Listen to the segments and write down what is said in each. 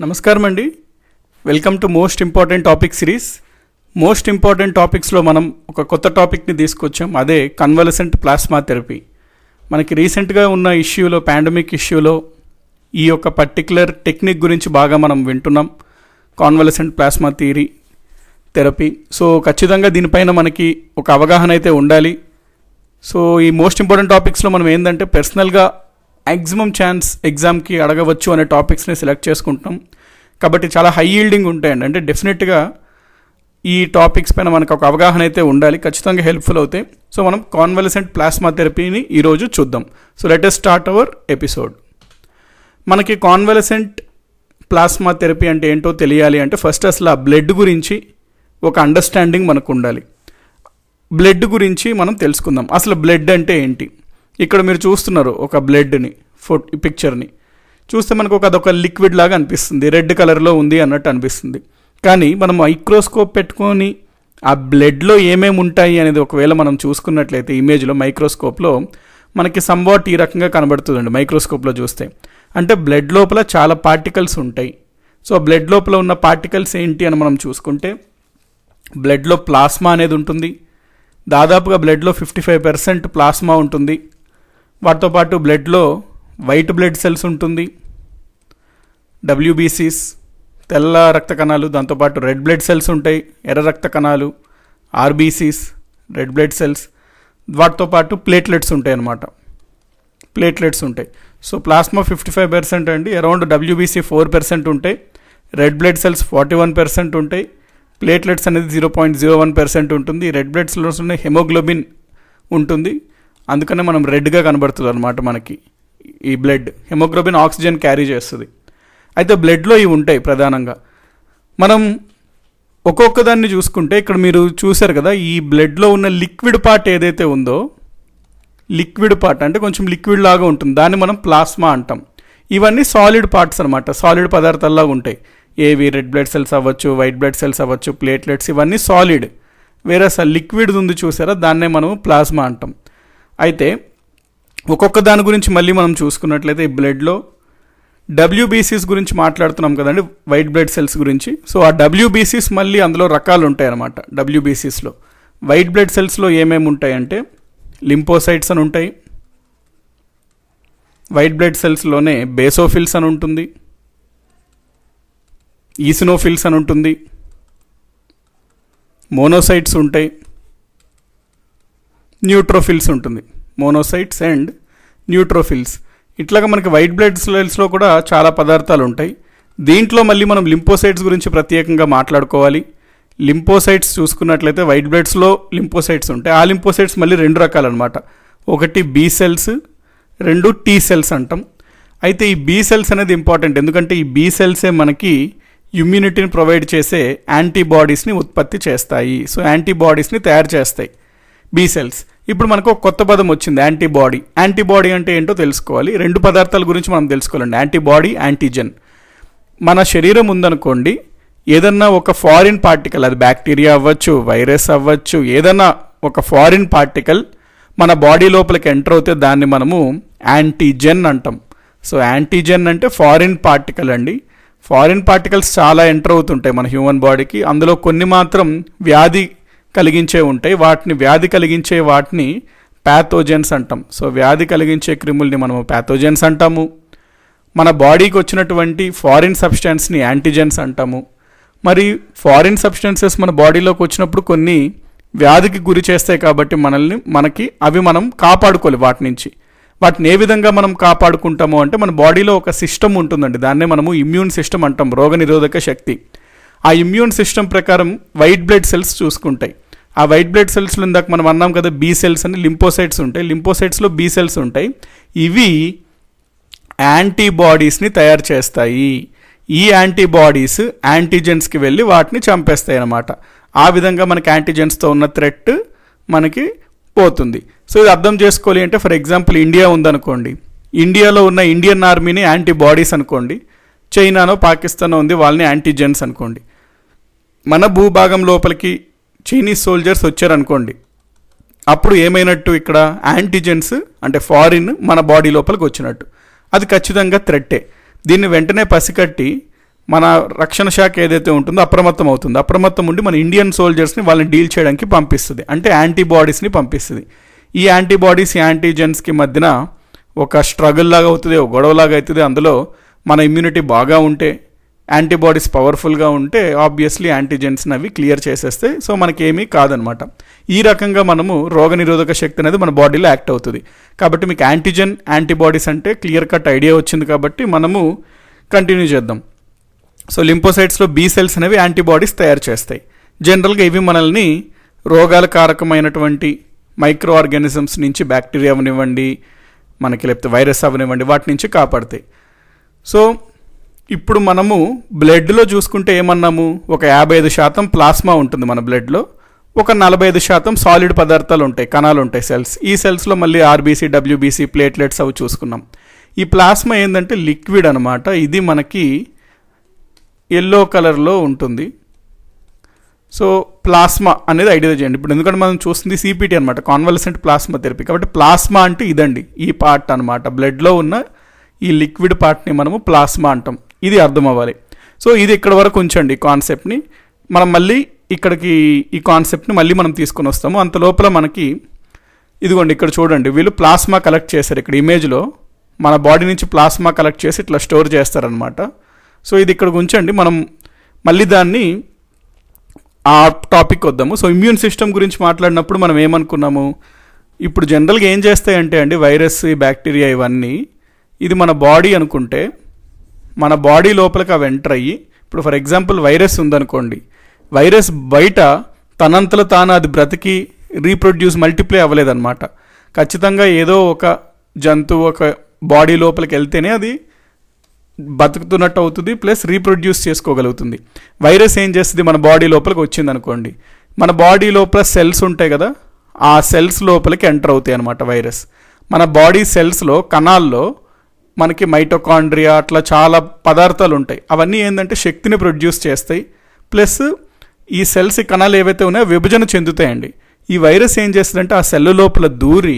నమస్కారం అండి. Welcome to most important topic series. Most important టాపిక్స్లో మనం ఒక కొత్త టాపిక్ని తీసుకొచ్చాం. అదే కన్వలసెంట్ ప్లాస్మా థెరపీ. మనకి రీసెంట్గా ఉన్న ఇష్యూలో, పాండమిక్ ఇష్యూలో ఈ యొక్క పర్టికులర్ టెక్నిక్ గురించి బాగా మనం వింటున్నాం, కాన్వలసెంట్ ప్లాస్మా థెరపీ. సో ఖచ్చితంగా దీనిపైన మనకి ఒక అవగాహన అయితే ఉండాలి. సో ఈ మోస్ట్ ఇంపార్టెంట్ టాపిక్స్లో మనం ఏంటంటే పర్సనల్గా మ్యాక్సిమం ఛాన్స్ ఎగ్జామ్కి అడగవచ్చు అనే టాపిక్స్ని సెలెక్ట్ చేసుకుంటాం. కాబట్టి చాలా హై ఈల్డింగ్ ఉంటాయండి. అంటే డెఫినెట్గా ఈ టాపిక్స్ పైన మనకు ఒక అవగాహన అయితే ఉండాలి, ఖచ్చితంగా హెల్ప్ఫుల్ అవుతాయి. సో మనం కాన్వలసెంట్ ప్లాస్మా థెరపీని ఈరోజు చూద్దాం. So let us start our episode. మనకి కాన్వలసెంట్ ప్లాస్మా థెరపీ అంటే ఏంటో తెలియాలి అంటే ఫస్ట్ అసలు ఆ బ్లడ్ గురించి ఒక అండర్స్టాండింగ్ మనకు ఉండాలి. బ్లడ్ గురించి మనం తెలుసుకుందాం. అసలు బ్లడ్ అంటే ఏంటి? ఇక్కడ మీరు చూస్తున్నారు ఒక బ్లడ్ని, పిక్చర్ని చూస్తే మనకు అదొక లిక్విడ్ లాగా అనిపిస్తుంది, రెడ్ కలర్లో ఉంది అన్నట్టు అనిపిస్తుంది. కానీ మనం మైక్రోస్కోప్ పెట్టుకొని ఆ బ్లడ్లో ఏమేమి ఉంటాయి అనేది ఒకవేళ మనం చూసుకున్నట్లయితే ఇమేజ్లో మైక్రోస్కోప్లో మనకి సంవాట్ ఈ రకంగా కనబడుతుందండి. మైక్రోస్కోప్లో చూస్తే అంటే బ్లడ్ లోపల చాలా పార్టికల్స్ ఉంటాయి. సో బ్లడ్ లోపల ఉన్న పార్టికల్స్ ఏంటి అని మనం చూసుకుంటే బ్లడ్లో ప్లాస్మా అనేది ఉంటుంది. దాదాపుగా బ్లడ్లో 55% ప్లాస్మా ఉంటుంది. వాటితో పాటు బ్లడ్లో వైట్ బ్లడ్ సెల్స్ ఉంటుంది, WBCs తెల్ల రక్త కణాలు, దాంతోపాటు రెడ్ బ్లడ్ సెల్స్ ఉంటాయి, ఎర్ర రక్త కణాలు, RBCs రెడ్ బ్లడ్ సెల్స్, వాటితో పాటు ప్లేట్లెట్స్ ఉంటాయి అన్నమాట. ప్లేట్లెట్స్ ఉంటాయి. సో ప్లాస్మా 55% అండి, అరౌండ్ WBC 4% ఉంటాయి, రెడ్ బ్లడ్ సెల్స్ 41% ఉంటాయి, ప్లేట్లెట్స్ అనేది 0.01% ఉంటుంది. రెడ్ బ్లడ్ సెల్స్ ఉన్న హెమోగ్లోబిన్ ఉంటుంది, అందుకనే మనం రెడ్గా కనబడుతుంది అనమాట. మనకి ఈ బ్లడ్ హెమోగ్లోబిన్ ఆక్సిజన్ క్యారీ చేస్తుంది. అయితే బ్లడ్లో ఇవి ఉంటాయి ప్రధానంగా. మనం ఒక్కొక్క దాన్ని చూసుకుంటే ఇక్కడ మీరు చూసారు కదా, ఈ బ్లడ్లో ఉన్న లిక్విడ్ పార్ట్ ఏదైతే ఉందో, లిక్విడ్ పార్ట్ అంటే కొంచెం లిక్విడ్ లాగా ఉంటుంది, దాన్ని మనం ప్లాస్మా అంటాం. ఇవన్నీ సాలిడ్ పార్ట్స్ అనమాట, సాలిడ్ పదార్థాల్లాగా ఉంటాయి. ఏవి రెడ్ బ్లడ్ సెల్స్ అవ్వచ్చు, వైట్ బ్లడ్ సెల్స్ అవ్వచ్చు, ప్లేట్లెట్స్, ఇవన్నీ సాలిడ్. వేరే అసలు లిక్విడ్ ఉంది చూసారా, దాన్నే మనం ప్లాస్మా అంటాం. అయితే ఒక్కొక్క దాని గురించి మళ్ళీ మనం చూసుకున్నట్లయితే ఈ బ్లడ్లో WBCs గురించి మాట్లాడుతున్నాం కదండి, వైట్ బ్లడ్ సెల్స్ గురించి. సో ఆ WBCs మళ్ళీ అందులో రకాలు ఉంటాయి అన్నమాట. WBCsలో వైట్ బ్లడ్ సెల్స్లో ఏమేమి ఉంటాయంటే లింపోసైట్స్ అని ఉంటాయి, వైట్ బ్లడ్ సెల్స్లోనే బేసోఫిల్స్ అని ఉంటుంది, ఈసినోఫిల్స్ అని ఉంటుంది, మోనోసైట్స్ ఉంటాయి, న్యూట్రోఫిల్స్ ఉంటుంది. Monocytes and neutrophils. ఇట్లాగా మనకి వైట్ బ్లడ్ సెల్స్లో కూడా చాలా పదార్థాలు ఉంటాయి. దీంట్లో మళ్ళీ మనం లింపోసైట్స్ గురించి ప్రత్యేకంగా మాట్లాడుకోవాలి. లింపోసైట్స్ చూసుకున్నట్లయితే వైట్ బ్లడ్స్లో లింపోసైట్స్ ఉంటాయి. ఆ లింపోసైట్స్ మళ్ళీ రెండు రకాలు అనమాట. ఒకటి B సెల్స్, రెండు T సెల్స్ అంటాం. అయితే ఈ B సెల్స్ అనేది ఇంపార్టెంట్, ఎందుకంటే ఈ B సెల్సే మనకి ఇమ్యూనిటీని ప్రొవైడ్ చేసే యాంటీబాడీస్ని ఉత్పత్తి చేస్తాయి. సో యాంటీబాడీస్ని తయారు చేస్తాయి B సెల్స్. ఇప్పుడు మనకు ఒక కొత్త పదం వచ్చింది, యాంటీబాడీ. యాంటీబాడీ అంటే ఏంటో తెలుసుకోవాలి. రెండు పదార్థాల గురించి మనం తెలుసుకోవాలండి, యాంటీబాడీ, యాంటీజెన్. మన శరీరం ఉందనుకోండి, ఏదన్నా ఒక ఫారిన్ పార్టికల్, అది బ్యాక్టీరియా అవ్వచ్చు, వైరస్ అవ్వచ్చు, ఏదన్నా ఒక ఫారిన్ పార్టికల్ మన బాడీ లోపలికి ఎంటర్ అవుతే దాన్ని మనము యాంటీజెన్ అంటాం. సో యాంటీజెన్ అంటే ఫారిన్ పార్టికల్ అండి. ఫారిన్ పార్టికల్స్ చాలా ఎంటర్ అవుతుంటాయి మన హ్యూమన్ బాడీకి. అందులో కొన్ని మాత్రం వ్యాధి కలిగించే ఉంటాయి. వ్యాధి కలిగించే వాటిని ప్యాథోజెన్స్ అంటాం. సో వ్యాధి కలిగించే క్రిముల్ని మనము ప్యాథోజెన్స్ అంటాము. మన బాడీకి వచ్చినటువంటి ఫారిన్ సబ్స్టెన్స్ని యాంటీజెన్స్ అంటాము. మరి ఫారిన్ సబ్స్టెన్సెస్ మన బాడీలోకి వచ్చినప్పుడు కొన్ని వ్యాధికి గురి చేస్తాయి కాబట్టి మనకి అవి మనం కాపాడుకోవాలి వాటి నుంచి. వాటిని ఏ విధంగా మనం కాపాడుకుంటాము అంటే మన బాడీలో ఒక సిస్టమ్ ఉంటుందండి, దాన్నే మనము ఇమ్యూన్ సిస్టమ్ అంటాం, రోగనిరోధక శక్తి. ఆ ఇమ్యూన్ సిస్టమ్ ప్రకారం వైట్ బ్లడ్ సెల్స్ చూసుకుంటాయి. ఆ వైట్ బ్లడ్ సెల్స్లో ఇందాక మనం అన్నాం కదా, B సెల్స్ అని, లింపోసైట్స్ ఉంటాయి. లింపోసైట్స్లో B సెల్స్ ఉంటాయి. ఇవి యాంటీబాడీస్ని తయారు చేస్తాయి. ఈ యాంటీబాడీస్ యాంటీజెన్స్కి వెళ్ళి వాటిని చంపేస్తాయి అన్నమాట. ఆ విధంగా మనకి యాంటీజెన్స్తో ఉన్న థ్రెట్ మనకి పోతుంది. సో ఇది అర్థం చేసుకోవాలి అంటే, ఫర్ ఎగ్జాంపుల్ ఇండియా ఉందనుకోండి, ఇండియాలో ఉన్న ఇండియన్ ఆర్మీని యాంటీబాడీస్ అనుకోండి, చైనానో పాకిస్తానో ఉంది, వాళ్ళని యాంటీజెన్స్ అనుకోండి. మన భూభాగం లోపలికి చైనీస్ సోల్జర్స్ వచ్చారనుకోండి, అప్పుడు ఏమైనట్టు? ఇక్కడ యాంటీజెన్స్ అంటే ఫారిన్ మన బాడీ లోపలికి వచ్చినట్టు. అది ఖచ్చితంగా థ్రెట్టే. దీన్ని వెంటనే పసికట్టి మన రక్షణ శాఖ ఏదైతే ఉంటుందో అప్రమత్తం అవుతుంది. అప్రమత్తం ఉండి మన ఇండియన్ సోల్జర్స్ని వాళ్ళని డీల్ చేయడానికి పంపిస్తుంది, అంటే యాంటీబాడీస్ని పంపిస్తుంది. ఈ యాంటీబాడీస్ యాంటీజెన్స్కి మధ్యన ఒక స్ట్రగుల్ లాగా అవుతుంది, ఒక గొడవలాగా అవుతుంది. అందులో మన ఇమ్యూనిటీ బాగా ఉంటే, యాంటీబాడీస్ పవర్ఫుల్గా ఉంటే ఆబ్వియస్లీ యాంటీజెన్స్ని అవి క్లియర్ చేసేస్తే సో మనకేమీ కాదనమాట. ఈ రకంగా మనము రోగనిరోధక శక్తి అనేది మన బాడీలో యాక్ట్ అవుతుంది. కాబట్టి మీకు యాంటీజెన్ యాంటీబాడీస్ అంటే క్లియర్ కట్ ఐడియా వచ్చింది కాబట్టి మనము కంటిన్యూ చేద్దాం. సో లింపోసైట్స్లో బీ సెల్స్ అనేవి యాంటీబాడీస్ తయారు చేస్తాయి. జనరల్గా ఇవి మనల్ని రోగాల కారకమైనటువంటి మైక్రో ఆర్గానిజమ్స్ నుంచి, బ్యాక్టీరియా అవనివ్వండి, మనకి లేకపోతే వైరస్ అవనివ్వండి, వాటి నుంచి కాపాడతాయి. సో ఇప్పుడు మనము బ్లడ్లో చూసుకుంటే ఏమన్నాము, ఒక 55% ప్లాస్మా ఉంటుంది మన బ్లడ్లో, ఒక 45% సాలిడ్ పదార్థాలు ఉంటాయి, కణాలు ఉంటాయి, సెల్స్. ఈ సెల్స్లో మళ్ళీ ఆర్బీసీ, డబ్ల్యూబీసీ, ప్లేట్లెట్స్ అవి చూసుకున్నాం. ఈ ప్లాస్మా ఏంటంటే లిక్విడ్ అనమాట. ఇది మనకి ఎల్లో కలర్లో ఉంటుంది. సో ప్లాస్మా అనేది ఐడియా చేయండి ఇప్పుడు, ఎందుకంటే మనం చూస్తుంది సిపిటి అనమాట, కాన్వాలసెంట్ ప్లాస్మా థెరపీ. కాబట్టి ప్లాస్మా అంటే ఇదండి, ఈ పార్ట్ అనమాట. బ్లడ్లో ఉన్న ఈ లిక్విడ్ పార్ట్ని మనము ప్లాస్మా అంటాం. ఇది అర్థం అవ్వాలి. సో ఇది ఇక్కడ వరకు ఉంచండి కాన్సెప్ట్ని. మనం మళ్ళీ ఇక్కడికి ఈ కాన్సెప్ట్ని మళ్ళీ మనం తీసుకొని వస్తాము. అంత లోపల మనకి ఇదిగోండి ఇక్కడ చూడండి, వీళ్ళు ప్లాస్మా కలెక్ట్ చేశారు. ఇక్కడ ఇమేజ్లో మన బాడీ నుంచి ప్లాస్మా కలెక్ట్ చేసి ఇట్లా స్టోర్ చేస్తారనమాట. సో ఇది ఇక్కడికి ఉంచండి, మనం మళ్ళీ దాన్ని ఆ టాపిక్ వద్దాము. సో ఇమ్యూన్ సిస్టమ్ గురించి మాట్లాడినప్పుడు మనం ఏమనుకున్నాము, ఇప్పుడు జనరల్గా ఏం చేస్తాయంటే అండి, వైరస్, బ్యాక్టీరియా ఇవన్నీ, ఇది మన బాడీ అనుకుంటే మన బాడీ లోపలికి అవి ఎంటర్ అయ్యి, ఇప్పుడు ఫర్ ఎగ్జాంపుల్ వైరస్ ఉందనుకోండి, వైరస్ బయట తనంతలో తాను అది బ్రతికి రీప్రొడ్యూస్, మల్టిప్లై అవ్వలేదన్నమాట. ఖచ్చితంగా ఏదో ఒక జంతువు ఒక బాడీ లోపలికి వెళ్తేనే అది బతుకుతున్నట్టు అవుతుంది, ప్లస్ రీప్రొడ్యూస్ చేసుకోగలుగుతుంది. వైరస్ ఏం చేస్తుంది, మన బాడీ లోపలికి వచ్చింది అనుకోండి, మన బాడీ లోపల సెల్స్ ఉంటాయి కదా, ఆ సెల్స్ లోపలికి ఎంటర్ అవుతాయి అనమాట వైరస్. మన బాడీ సెల్స్లో, కణాల్లో మనకి మైటోకాండ్రియా అట్లా చాలా పదార్థాలు ఉంటాయి. అవన్నీ ఏంటంటే శక్తిని ప్రొడ్యూస్ చేస్తాయి, ప్లస్ ఈ సెల్స్, ఈ కణాలు ఏవైతే ఉన్నాయో విభజన చెందుతాయండి. ఈ వైరస్ ఏం చేస్తుందంటే ఆ సెల్ లోపల దూరి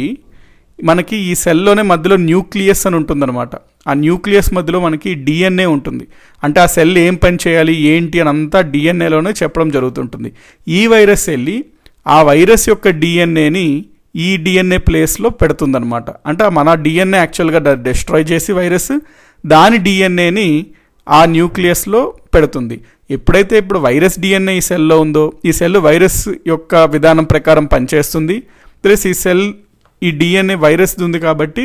మనకి ఈ సెల్లోనే మధ్యలో న్యూక్లియస్ అని ఉంటుందన్నమాట. ఆ న్యూక్లియస్ మధ్యలో మనకి డిఎన్ఏ ఉంటుంది. అంటే ఆ సెల్ ఏం పని చేయాలి ఏంటి అని అంతా డిఎన్ఏలోనే చెప్పడం జరుగుతుంటుంది. ఈ వైరస్ వెళ్ళి ఆ వైరస్ యొక్క డిఎన్ఏని ఈ డిఎన్ఏ ప్లేస్లో పెడుతుందన్నమాట. అంటే మన డిఎన్ఏ యాక్చువల్గా డిస్ట్రాయ్ చేసి వైరస్ దాని డిఎన్ఏని ఆ న్యూక్లియస్లో పెడుతుంది. ఎప్పుడైతే ఇప్పుడు వైరస్ డిఎన్ఏ ఈ సెల్లో ఉందో, ఈ సెల్ వైరస్ యొక్క విధానం ప్రకారం పనిచేస్తుంది. ప్లస్ ఈ సెల్, ఈ డిఎన్ఏ వైరస్ ఉంది కాబట్టి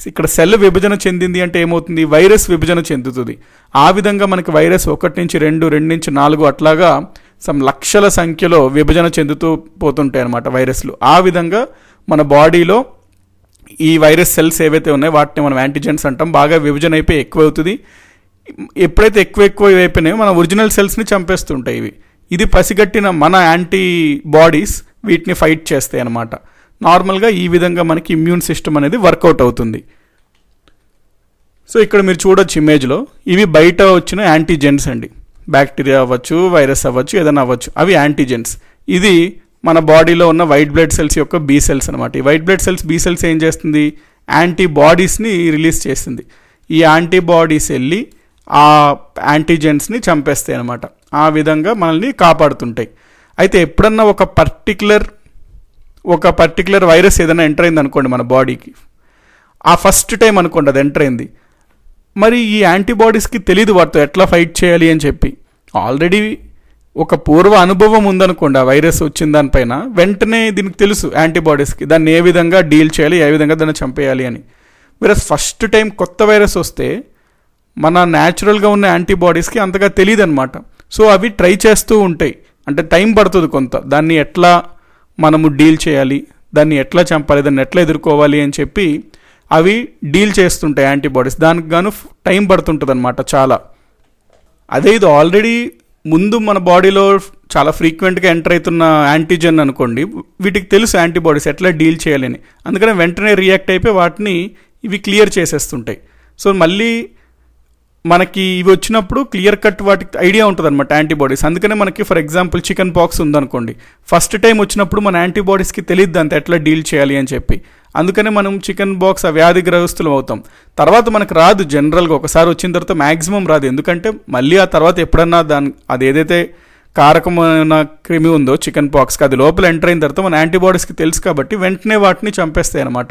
ఇక్కడ సెల్ విభజన చెందింది అంటే ఏమవుతుంది, వైరస్ విభజన చెందుతుంది. ఆ విధంగా మనకి వైరస్ 1 నుంచి 2, 2 నుంచి 4 అట్లాగా లక్షల సంఖ్యలో విభజన చెందుతూ పోతుంటాయి అన్నమాట వైరస్లు. ఆ విధంగా మన బాడీలో ఈ వైరస్ సెల్స్ ఏవైతే ఉన్నాయో వాటిని మనం యాంటీజెన్స్ అంటాం. బాగా విభజన అయిపోయి ఎక్కువ అవుతుంది. ఎప్పుడైతే ఎక్కువ అయిపోయినాయో మన ఒరిజినల్ సెల్స్ని చంపేస్తుంటాయి ఇవి. ఇది పసిగట్టిన మన యాంటీ బాడీస్ వీటిని ఫైట్ చేస్తాయి అన్నమాట. నార్మల్గా ఈ విధంగా మనకి ఇమ్యూన్ సిస్టమ్ అనేది వర్కౌట్ అవుతుంది. సో ఇక్కడ మీరు చూడొచ్చు ఇమేజ్లో, ఇవి బయట వచ్చిన యాంటీజెన్స్ అండి. బ్యాక్టీరియా అవ్వచ్చు, వైరస్ అవ్వచ్చు, ఏదైనా అవ్వచ్చు, అవి యాంటీజెన్స్. ఇది మన బాడీలో ఉన్న వైట్ బ్లడ్ సెల్స్ యొక్క బీ సెల్స్ అనమాట. ఈ white blood cells, be cells ఏం చేస్తుంది, యాంటీబాడీస్ని రిలీజ్ చేస్తుంది. ఈ యాంటీబాడీస్ వెళ్ళి ఆ యాంటీజెన్స్ని చంపేస్తాయి అనమాట. ఆ విధంగా మనల్ని కాపాడుతుంటాయి. అయితే ఎప్పుడన్నా ఒక పర్టికులర్ వైరస్ ఏదైనా ఎంటర్ అయింది అనుకోండి మన బాడీకి, ఆ ఫస్ట్ టైం అనుకోండి అది ఎంటర్ అయింది, మరి ఈ యాంటీబాడీస్కి తెలీదు వాటితో ఎట్లా ఫైట్ చేయాలి అని చెప్పి. ఆల్రెడీ ఒక పూర్వ అనుభవం ఉందనుకోండి ఆ వైరస్ వచ్చిన దానిపైన, వెంటనే దీనికి తెలుసు యాంటీబాడీస్కి దాన్ని ఏ విధంగా డీల్ చేయాలి, ఏ విధంగా దాన్ని చంపేయాలి అని. వైరస్ ఫస్ట్ టైం కొత్త వైరస్ వస్తే మన న్యాచురల్గా ఉన్న యాంటీబాడీస్కి అంతగా తెలియదు అనమాట. సో అవి ట్రై చేస్తూ ఉంటాయి, అంటే టైం పడుతుంది కొంత, దాన్ని ఎట్లా మనము డీల్ చేయాలి, దాన్ని ఎట్లా చంపాలి, దాన్ని ఎట్లా ఎదుర్కోవాలి అని చెప్పి అవి డీల్ చేస్తుంటాయి యాంటీబాడీస్. దానికి గాను టైం పడుతుంటుంది అనమాట చాలా. అదే ఇది ఆల్రెడీ ముందు మన బాడీలో చాలా ఫ్రీక్వెంట్గా ఎంటర్ అవుతున్న యాంటీజెన్ అనుకోండి, వీటికి తెలుసు యాంటీబాడీస్ ఎట్లా డీల్ చేయాలని, అందుకని వెంటనే రియాక్ట్ అయిపోయి వాటిని ఇవి క్లియర్ చేసేస్తుంటాయి. సో మళ్ళీ మనకి ఇవి వచ్చినప్పుడు క్లియర్ కట్ వాటికి ఐడియా ఉంటుంది అనమాట యాంటీబాడీస్. అందుకనే మనకి ఫర్ ఎగ్జాంపుల్ చికెన్ పాక్స్ ఉందనుకోండి, ఫస్ట్ టైం వచ్చినప్పుడు మన యాంటీబాడీస్కి తెలియదు అంత ఎట్లా డీల్ చేయాలి అని చెప్పి. అందుకనే మనం చికెన్ బాక్స్ వ్యాధిగ్రస్తులం అవుతాం. తర్వాత మనకు రాదు, జనరల్గా ఒకసారి వచ్చిన తర్వాత మ్యాక్సిమం రాదు. ఎందుకంటే మళ్ళీ ఆ తర్వాత ఎప్పుడన్నా అది ఏదైతే కారకమైన క్రిమి ఉందో చికెన్ పాక్స్కి అది లోపల ఎంటర్ అయిన తర్వాత మన యాంటీబాడీస్కి తెలుసు కాబట్టి వెంటనే వాటిని చంపేస్తాయి అనమాట.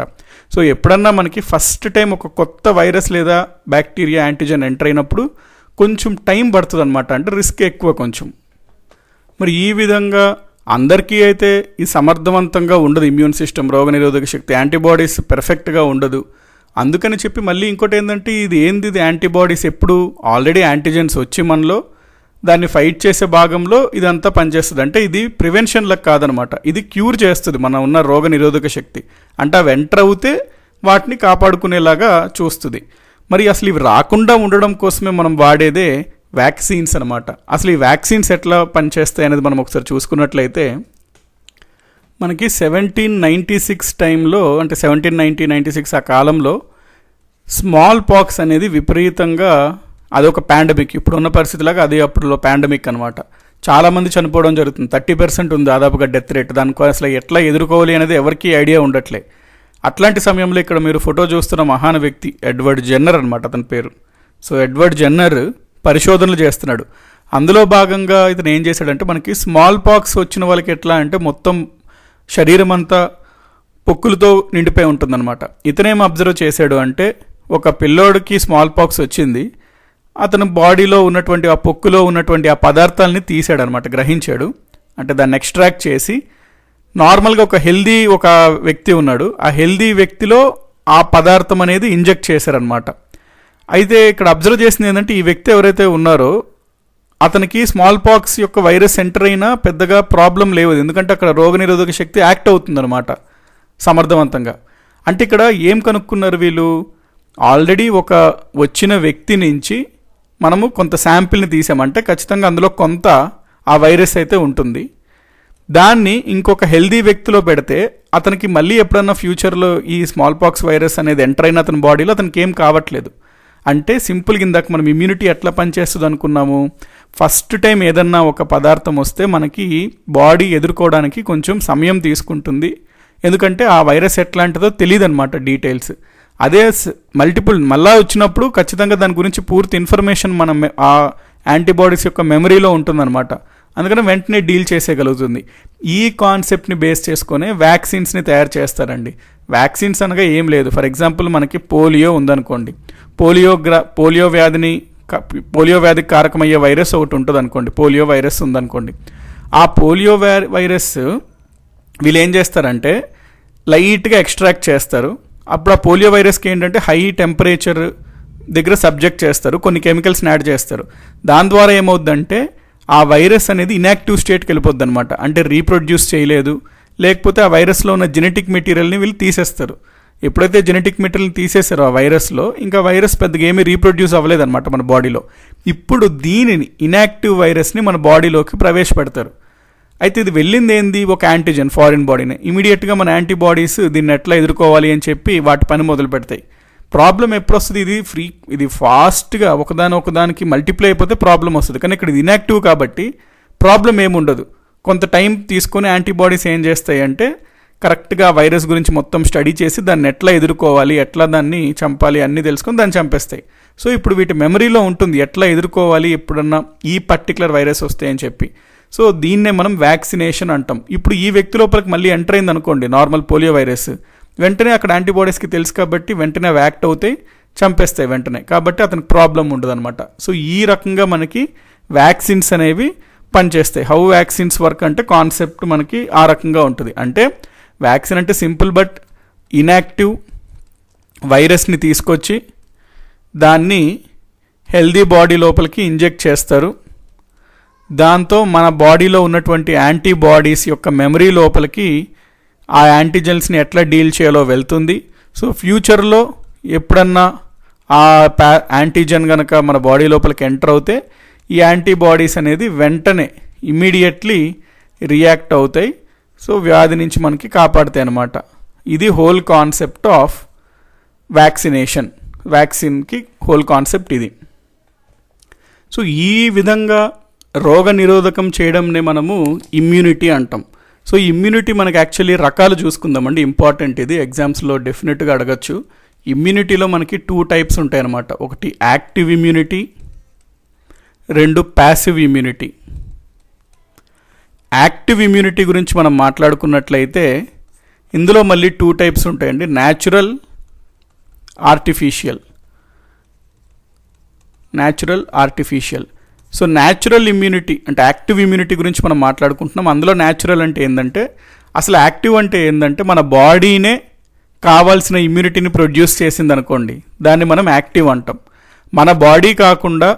సో ఎప్పుడన్నా మనకి ఫస్ట్ టైం ఒక కొత్త వైరస్ లేదా బ్యాక్టీరియా యాంటీజెన్ ఎంటర్ అయినప్పుడు కొంచెం టైం పడుతుంది అనమాట, అంటే రిస్క్ ఎక్కువ కొంచెం. మరి ఈ విధంగా అందరికీ అయితే ఈ సమర్థవంతంగా ఉండదు ఇమ్యూన్ సిస్టమ్, రోగనిరోధక శక్తి, యాంటీబాడీస్ పెర్ఫెక్ట్గా ఉండదు. అందుకని చెప్పి మళ్ళీ ఇంకోటి ఏంటంటే ఇది యాంటీబాడీస్ ఎప్పుడు ఆల్రెడీ యాంటీజెన్స్ వచ్చి మనలో దాన్ని ఫైట్ చేసే భాగంలో ఇదంతా పనిచేస్తుంది. అంటే ఇది ప్రివెన్షన్లకు కాదనమాట, ఇది క్యూర్ చేస్తుంది మన ఉన్న రోగ నిరోధక శక్తి. అంటే అవి ఎంటర్ అవుతే వాటిని కాపాడుకునేలాగా చూస్తుంది. మరి అసలు ఇవి రాకుండా ఉండడం కోసమే మనం వాడేదే వ్యాక్సిన్స్ అనమాట. అసలు ఈ వ్యాక్సిన్స్ ఎట్లా పనిచేస్తాయి అనేది మనం ఒకసారి చూసుకున్నట్లయితే మనకి 1796 టైంలో, అంటే 1796 ఆ కాలంలో స్మాల్ పాక్స్ అనేది విపరీతంగా అదొక పాండమిక్, ఇప్పుడున్న పరిస్థితిలాగా అది అప్పుడులో పాండమిక్ అనమాట. చాలామంది చనిపోవడం జరుగుతుంది, 30% ఉంది దాదాపుగా డెత్ రేట్. దానికి అసలు ఎట్లా ఎదుర్కోవాలి అనేది ఎవరికీ ఐడియా ఉండట్లే. అట్లాంటి సమయంలో ఇక్కడ మీరు ఫోటో చూస్తున్న మహాన్ వ్యక్తి ఎడ్వర్డ్ జెన్నర్ అనమాట అతని పేరు. సో ఎడ్వర్డ్ జెన్నర్ పరిశోధనలు చేస్తున్నాడు. అందులో భాగంగా ఇతను ఏం చేశాడంటే మనకి స్మాల్ పాక్స్ వచ్చిన వాళ్ళకి ఎట్లా అంటే మొత్తం శరీరం అంతా పొక్కులతో నిండిపోయి ఉంటుందన్నమాట. ఇతనేం అబ్జర్వ్ చేశాడు అంటే ఒక పిల్లోడికి స్మాల్ పాక్స్ వచ్చింది, అతను బాడీలో ఉన్నటువంటి ఆ పొక్కులో ఉన్నటువంటి ఆ పదార్థాలని తీసాడనమాట, గ్రహించాడు. అంటే దాన్ని ఎక్స్ట్రాక్ట్ చేసి నార్మల్గా ఒక వ్యక్తి ఉన్నాడు, ఆ హెల్దీ వ్యక్తిలో ఆ పదార్థం అనేది ఇంజెక్ట్ చేశారనమాట. అయితే ఇక్కడ అబ్జర్వ్ చేసింది ఏంటంటే ఈ వ్యక్తి ఎవరైతే ఉన్నారో అతనికి స్మాల్ పాక్స్ యొక్క వైరస్ ఎంటర్ అయినా పెద్దగా ప్రాబ్లం లేదు, ఎందుకంటే అక్కడ రోగనిరోధక శక్తి యాక్ట్ అవుతుందన్నమాట సమర్థవంతంగా. అంటే ఇక్కడ ఏం కనుక్కున్నారు వీళ్ళు, ఆల్రెడీ ఒక వచ్చిన వ్యక్తి నుంచి మనము కొంత శాంపిల్ని తీసామంటే ఖచ్చితంగా అందులో కొంత ఆ వైరస్ అయితే ఉంటుంది. దాన్ని ఇంకొక హెల్దీ వ్యక్తిలో పెడితే అతనికి మళ్ళీ ఎప్పుడన్నా ఫ్యూచర్లో ఈ స్మాల్ పాక్స్ వైరస్ అనేది ఎంటర్ అయిన అతని బాడీలో అతనికి ఏం కావట్లేదు. అంటే సింపుల్గా ఇందాక మనం ఇమ్యూనిటీ ఎట్లా పనిచేస్తుంది అనుకున్నాము, ఫస్ట్ టైం ఏదన్నా ఒక పదార్థం వస్తే మనకి బాడీ ఎదుర్కోవడానికి కొంచెం సమయం తీసుకుంటుంది, ఎందుకంటే ఆ వైరస్ ఎట్లాంటిదో తెలియదు అనమాట డీటెయిల్స్. అదే మళ్ళా వచ్చినప్పుడు ఖచ్చితంగా దాని గురించి పూర్తి ఇన్ఫర్మేషన్ మనం ఆ యాంటీబాడీస్ యొక్క మెమరీలో ఉంటుందన్నమాట. అందుకని వెంటనే డీల్ చేసేయగలుగుతుంది. ఈ కాన్సెప్ట్ని బేస్ చేసుకునే వ్యాక్సిన్స్ని తయారు చేస్తారండి. వ్యాక్సిన్స్ అనగా ఏం లేదు, ఫర్ ఎగ్జాంపుల్ మనకి పోలియో ఉందనుకోండి, పోలియో వ్యాధికి కారకమయ్యే వైరస్ ఒకటి ఉంటుంది అనుకోండి, పోలియో వైరస్ ఉందనుకోండి. ఆ పోలియో వైరస్ వీళ్ళు ఏం చేస్తారంటే లైట్గా ఎక్స్ట్రాక్ట్ చేస్తారు. అప్పుడు ఆ పోలియో వైరస్కి ఏంటంటే హై టెంపరేచర్ దగ్గర సబ్జెక్ట్ చేస్తారు, కొన్ని కెమికల్స్ని యాడ్ చేస్తారు. దాని ద్వారా ఏమవుద్దంటే ఆ వైరస్ అనేది ఇన్యాక్టివ్ స్టేట్కి వెళ్ళిపోద్ది అనమాట. అంటే రీప్రొడ్యూస్ చేయలేదు, లేకపోతే ఆ వైరస్లో ఉన్న జెనెటిక్ మెటీరియల్ని వీళ్ళు తీసేస్తారు. ఎప్పుడైతే జెనెటిక్ మెటీరియల్ తీసేసారో ఆ వైరస్లో, ఇంకా వైరస్ పెద్దగా ఏమీ రీప్రొడ్యూస్ అవ్వలేదన్నమాట మన బాడీలో. ఇప్పుడు దీనిని ఇన్యాక్టివ్ వైరస్ని మన బాడీలోకి ప్రవేశపెడతారు. అయితే ఇది వెళ్ళింది ఏంది, ఒక యాంటీజెన్ ఫారిన్ బాడీని. ఇమీడియట్గా మన యాంటీబాడీస్ దీన్ని ఎట్లా ఎదుర్కోవాలి అని చెప్పి వాటి పని మొదలు పెడతాయి. ప్రాబ్లం ఎప్పుడు వస్తుంది, ఇది ఫాస్ట్గా ఒకదానికి మల్టిప్లై అయిపోతే ప్రాబ్లం వస్తుంది. కానీ ఇక్కడ ఇది ఇన్యాక్టివ్ కాబట్టి ప్రాబ్లం ఏముండదు. కొంత టైం తీసుకొని యాంటీబాడీస్ ఏం చేస్తాయి అంటే కరెక్ట్గా వైరస్ గురించి మొత్తం స్టడీ చేసి దాన్ని ఎట్లా ఎదుర్కోవాలి, ఎట్లా దాన్ని చంపాలి అన్నీ తెలుసుకొని దాన్ని చంపేస్తాయి. సో ఇప్పుడు వీటి మెమరీలో ఉంటుంది ఎట్లా ఎదుర్కోవాలి ఎప్పుడన్నా ఈ పర్టికులర్ వైరస్ వస్తాయి అని చెప్పి. సో దీన్నే మనం వ్యాక్సినేషన్ అంటాం. ఇప్పుడు ఈ వ్యక్తి లోపలికి మళ్ళీ ఎంటర్ అయింది అనుకోండి నార్మల్ పోలియో వైరస్, వెంటనే అక్కడ యాంటీబాడీస్కి తెలుసు కాబట్టి వెంటనే యాక్ట్ అవుతాయి, చంపేస్తాయి వెంటనే, కాబట్టి అతనికి ప్రాబ్లం ఉండదు అనమాట. సో ఈ రకంగా మనకి వ్యాక్సిన్స్ అనేవి పనిచేస్తాయి. హౌ వ్యాక్సిన్స్ వర్క్ అంటే కాన్సెప్ట్ మనకి ఆ రకంగా ఉంటుంది. అంటే వ్యాక్సిన్ అంటే సింపుల్ బట్ ఇన్యాక్టివ్ వైరస్ని తీసుకొచ్చి దాన్ని హెల్దీ బాడీ లోపలికి ఇంజెక్ట్ చేస్తారు. దాంతో మన బాడీలో ఉన్నటువంటి యాంటీబాడీస్ యొక్క మెమరీ లోపలికి ఆ యాంటీజెన్స్ని ఎట్లా డీల్ చేయాలో వెళ్తుంది. సో ఫ్యూచర్లో ఎప్పుడన్నా ఆ యాంటీజెన్ కనుక మన బాడీ లోపలికి ఎంటర్ అవుతే ఈ యాంటీబాడీస్ అనేది వెంటనే ఇమ్మీడియట్లీ రియాక్ట్ అవుతాయి. సో వ్యాధి నుంచి మనకి కాపాడుతాయి అన్నమాట. ఇది హోల్ కాన్సెప్ట్ ఆఫ్ వ్యాక్సినేషన్. వ్యాక్సిన్కి హోల్ కాన్సెప్ట్ ఇది. సో ఈ విధంగా రోగ నిరోధకం చేయడంనే మనము ఇమ్యూనిటీ అంటాం. సో ఇమ్యూనిటీ మనకి యాక్చువల్లీ రకాలు చూసుకుందామండి, ఇంపార్టెంట్ ఇది, ఎగ్జామ్స్లో డెఫినెట్గా అడగచ్చు. ఇమ్యూనిటీలో మనకి 2 టైప్స్ ఉంటాయి అన్నమాట. ఒకటి active immunity, 2 passive immunity. Active immunity గురించి మనం మాట్లాడుకున్నట్లయితే ఇందులో మళ్ళీ 2 టైప్స్ ఉంటాయండి, natural, artificial. So natural immunity అంటే యాక్టివ్ ఇమ్యూనిటీ గురించి మనం మాట్లాడుకుంటున్నాం. అందులో న్యాచురల్ అంటే ఏంటంటే, అసలు యాక్టివ్ అంటే ఏంటంటే మన బాడీనే కావాల్సిన ఇమ్యూనిటీని ప్రొడ్యూస్ చేసింది అనుకోండి, దాన్ని మనం యాక్టివ్ అంటాం. మన బాడీ కాకుండా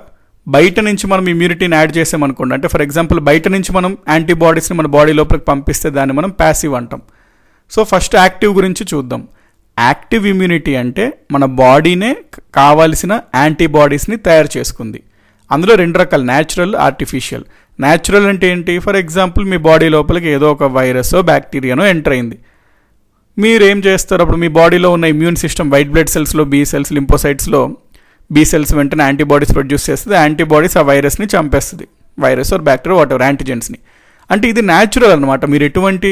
బయట నుంచి మనం ఇమ్యూనిటీని యాడ్ చేసామనుకోండి, అంటే ఫర్ ఎగ్జాంపుల్ బయట నుంచి మనం యాంటీబాడీస్ని మన బాడీ లోపలికి పంపిస్తే దాన్ని మనం ప్యాసివ్ అంటాం. సో ఫస్ట్ యాక్టివ్ గురించి చూద్దాం. యాక్టివ్ ఇమ్యూనిటీ అంటే మన బాడీనే కావాల్సిన యాంటీబాడీస్ని తయారు చేసుకుంది. అందులో 2 రకాలు, న్యాచురల్, ఆర్టిఫిషియల్. న్యాచురల్ అంటే ఏంటి, ఫర్ ఎగ్జాంపుల్ మీ బాడీ లోపలికి ఏదో ఒక వైరసో బ్యాక్టీరియానో ఎంటర్ అయింది. మీరు ఏం చేస్తారు, అప్పుడు మీ బాడీలో ఉన్న ఇమ్యూన్ సిస్టమ్ వైట్ బ్లడ్ సెల్స్లో బి సెల్స్, లింపోసైట్స్లో బి సెల్స్ వెంటనే యాంటీబాడీస్ ప్రొడ్యూస్ చేస్తుంది. యాంటీబాడీస్ ఆ వైరస్ని చంపేస్తుంది, virus or bacteria whatever యాంటీజెన్స్ని. అంటే ఇది న్యాచురల్ అనమాట. మీరు ఎటువంటి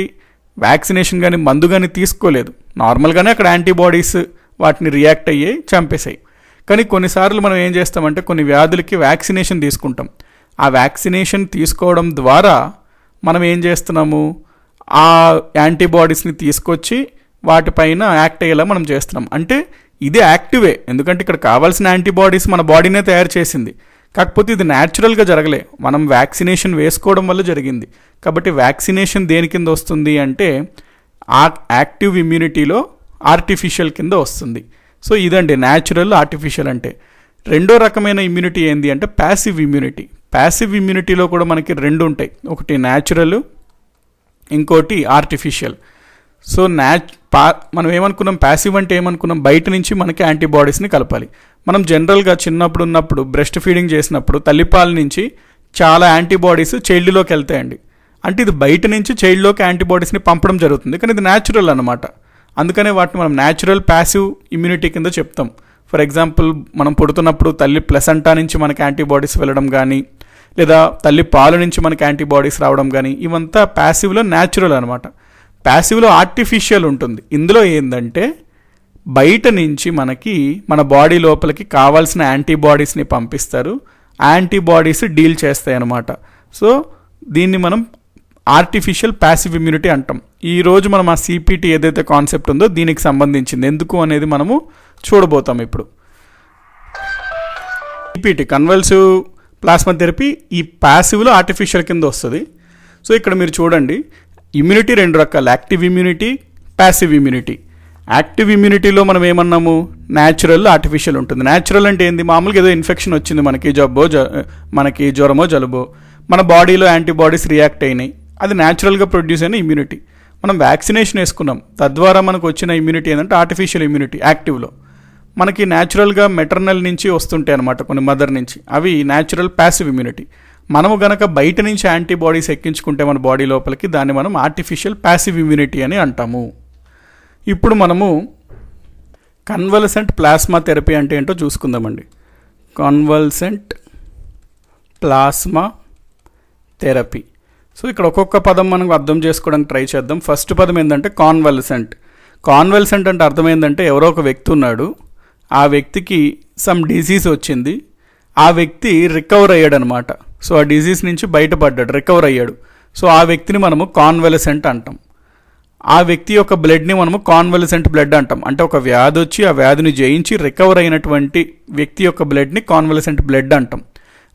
వ్యాక్సినేషన్ కానీ మందు కానీ తీసుకోలేదు, నార్మల్గానే అక్కడ యాంటీబాడీస్ వాటిని రియాక్ట్ అయ్యి చంపేసాయి. కానీ కొన్నిసార్లు మనం ఏం చేస్తామంటే కొన్ని వ్యాధులకి వ్యాక్సినేషన్ తీసుకుంటాం. ఆ వ్యాక్సినేషన్ తీసుకోవడం ద్వారా మనం ఏం చేస్తున్నాము, ఆ యాంటీబాడీస్ని తీసుకొచ్చి వాటిపైన యాక్ట్ అయ్యేలా మనం చేస్తున్నాం. అంటే ఇది యాక్టివే, ఎందుకంటే ఇక్కడ కావాల్సిన యాంటీబాడీస్ మన బాడీనే తయారు చేసింది. కాకపోతే ఇది న్యాచురల్గా జరగలే, మనం వ్యాక్సినేషన్ వేసుకోవడం వల్ల జరిగింది. కాబట్టి వ్యాక్సినేషన్ దేని కింద వస్తుంది అంటే యాక్టివ్ ఇమ్యూనిటీలో ఆర్టిఫిషియల్ కింద వస్తుంది. సో ఇదండి న్యాచురల్, ఆర్టిఫిషియల్ అంటే. 2వ రకమైన ఇమ్యూనిటీ ఏంటి అంటే ప్యాసివ్ ఇమ్యూనిటీ. ప్యాసివ్ ఇమ్యూనిటీలో కూడా మనకి 2 ఉంటాయి, ఒకటి న్యాచురల్, ఇంకోటి ఆర్టిఫిషియల్. సో మనం ఏమనుకున్నాం, ప్యాసివ్ అంటే ఏమనుకున్నాం, బయట నుంచి మనకి యాంటీబాడీస్ని కలపాలి. మనం జనరల్గా చిన్నప్పుడు ఉన్నప్పుడు బ్రెస్ట్ ఫీడింగ్ చేసినప్పుడు తల్లిపాల నుంచి చాలా యాంటీబాడీస్ చైల్డ్లోకి వెళ్తాయండి. అంటే ఇది బయట నుంచి చైల్డ్లోకి యాంటీబాడీస్ని పంపడం జరుగుతుంది, కానీ ఇది న్యాచురల్ అనమాట. అందుకనే వాటిని మనం న్యాచురల్ ప్యాసివ్ ఇమ్యూనిటీ కింద చెప్తాం. ఫర్ ఎగ్జాంపుల్ మనం పుడుతున్నప్పుడు తల్లి ప్లసెంటా నుంచి మనకి యాంటీబాడీస్ వెళ్ళడం కానీ, లేదా తల్లి పాలు నుంచి మనకి యాంటీబాడీస్ రావడం కానీ, ఇవంతా ప్యాసివ్లో న్యాచురల్ అనమాట. ప్యాసివ్లో ఆర్టిఫిషియల్ ఉంటుంది. ఇందులో ఏంటంటే బయట నుంచి మనకి మన బాడీ లోపలికి కావాల్సిన యాంటీబాడీస్ని పంపిస్తారు, యాంటీబాడీస్ డీల్ చేస్తాయి అన్నమాట. సో దీన్ని మనం ఆర్టిఫిషియల్ ప్యాసివ్ ఇమ్యూనిటీ అంటాం. ఈరోజు మనం ఆ సిపిటి ఏదైతే కాన్సెప్ట్ ఉందో దీనికి సంబంధించింది ఎందుకు అనేది మనము చూడబోతాం ఇప్పుడు. సిపిటి కన్వల్సివ్ ప్లాస్మా థెరపీ ఈ ప్యాసివ్లో ఆర్టిఫిషియల్ కింద వస్తుంది. సో ఇక్కడ మీరు చూడండి, ఇమ్యూనిటీ 2 రకాలు, active immunity, passive immunity. Active ఇమ్యూనిటీలో మనం ఏమన్నాము, న్యాచురల్, ఆర్టిఫిషియల్ ఉంటుంది. న్యాచురల్ అంటే ఏంది, మామూలుగా ఏదో ఇన్ఫెక్షన్ వచ్చింది మనకి జ్వరమో జలుబో, మన బాడీలో యాంటీబాడీస్ రియాక్ట్ అయినాయి, అది న్యాచురల్గా ప్రొడ్యూస్ అయిన ఇమ్యూనిటీ. మనం వ్యాక్సినేషన్ వేసుకున్నాం, తద్వారా మనకు వచ్చిన ఇమ్యూనిటీ ఏంటంటే ఆర్టిఫిషియల్ ఇమ్యూనిటీ. యాక్టివ్లో మనకి న్యాచురల్గా మెటర్నల్ నుంచి వస్తుంటాయి అన్నమాట, కొన్ని మదర్ నుంచి, అవి న్యాచురల్ ప్యాసివ్ ఇమ్యూనిటీ. మనము గనక బయట నుంచి యాంటీబాడీస్ ఎక్కించుకుంటే మన బాడీ లోపలికి, దాన్ని మనం ఆర్టిఫిషియల్ ప్యాసివ్ ఇమ్యూనిటీ అని అంటాము. ఇప్పుడు మనము కన్వల్సెంట్ ప్లాస్మా థెరపీ అంటే ఏంటో చూసుకుందామండి. Convalescent plasma therapy. సో ఇక్కడ ఒక్కొక్క పదం మనం అర్థం చేసుకోవడానికి ట్రై చేద్దాం. ఫస్ట్ పదం ఏంటంటే కాన్వల్సెంట్. కాన్వల్సెంట్ అంటే అర్థం ఏంటంటే ఎవరో ఒక వ్యక్తి ఉన్నాడు, ఆ వ్యక్తికి సమ్ డిసీజ్ వచ్చింది, ఆ వ్యక్తి రికవర్ అయ్యాడు అనమాట. సో ఆ డిసీజ్ నుంచి బయటపడ్డాడు, రికవర్ అయ్యాడు. సో ఆ వ్యక్తిని మనము కాన్వల్సెంట్ అంటాం. ఆ వ్యక్తి యొక్క బ్లడ్ని మనము కాన్వల్సెంట్ బ్లడ్ అంటాం. అంటే ఒక వ్యాధి వచ్చి ఆ వ్యాధిని జయించి రికవర్ అయినటువంటి వ్యక్తి యొక్క బ్లడ్ని కాన్వల్సెంట్ బ్లడ్ అంటాం.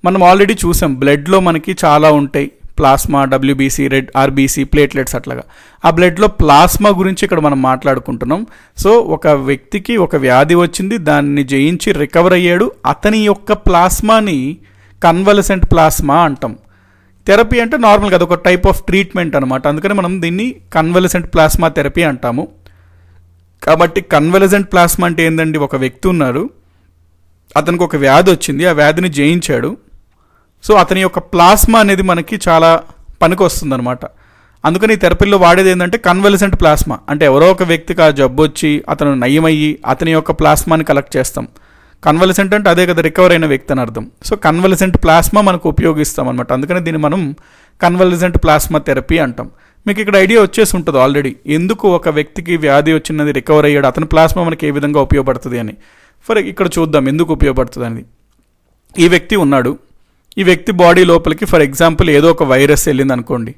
మనం ఆల్రెడీ చూసాం, బ్లడ్లో మనకి చాలా ఉంటాయి, plasma, WBC, red RBC, platelets, అట్లాగా. ఆ బ్లడ్లో ప్లాస్మా గురించి ఇక్కడ మనం మాట్లాడుకుంటున్నాం. సో ఒక వ్యక్తికి ఒక వ్యాధి వచ్చింది, దాన్ని జయించి రికవర్ అయ్యాడు, అతని యొక్క ప్లాస్మాని కన్వల్సెంట్ ప్లాస్మా అంటాం. థెరపీ అంటే నార్మల్గా అదొక టైప్ ఆఫ్ ట్రీట్మెంట్ అనమాట, అందుకని మనం దీన్ని కన్వల్సెంట్ ప్లాస్మా థెరపీ అంటాము. కాబట్టి కన్వల్సెంట్ ప్లాస్మా అంటే ఏంటండి, ఒక వ్యక్తి ఉన్నారు, అతనికి ఒక వ్యాధి వచ్చింది, ఆ వ్యాధిని జయించాడు. సో అతని యొక్క ప్లాస్మా అనేది మనకి చాలా పనికి వస్తుంది అనమాట. అందుకని ఈ థెరపీలో వాడేది ఏంటంటే కన్వల్సెంట్ ప్లాస్మా. అంటే ఎవరో ఒక వ్యక్తికి ఆ జబ్బు వచ్చి అతను నయమయ్యి అతని యొక్క ప్లాస్మాని కలెక్ట్ చేస్తాం. కన్వల్సెంట్ అంటే అదే కదా, రికవర్ అయిన వ్యక్తి అని అర్థం. సో కన్వల్సెంట్ ప్లాస్మా మనకు ఉపయోగిస్తాం అనమాట. అందుకని దీన్ని మనం కన్వల్సెంట్ ప్లాస్మా థెరపీ అంటాం. మీకు ఇక్కడ ఐడియా వచ్చేసి ఉంటుంది ఆల్రెడీ, ఎందుకు ఒక వ్యక్తికి వ్యాధి వచ్చినది రికవర్ అయ్యాడు, అతని ప్లాస్మా మనకి ఏ విధంగా ఉపయోగపడుతుంది అని. ఇక్కడ చూద్దాం ఎందుకు ఉపయోగపడుతుంది అనేది. ఈ వ్యక్తి ఉన్నాడు, ఈ వ్యక్తి బాడీ లోపలికి ఫర్ ఎగ్జాంపుల్ ఏదో ఒక వైరస్ వెళ్ళింది అనుకోండి,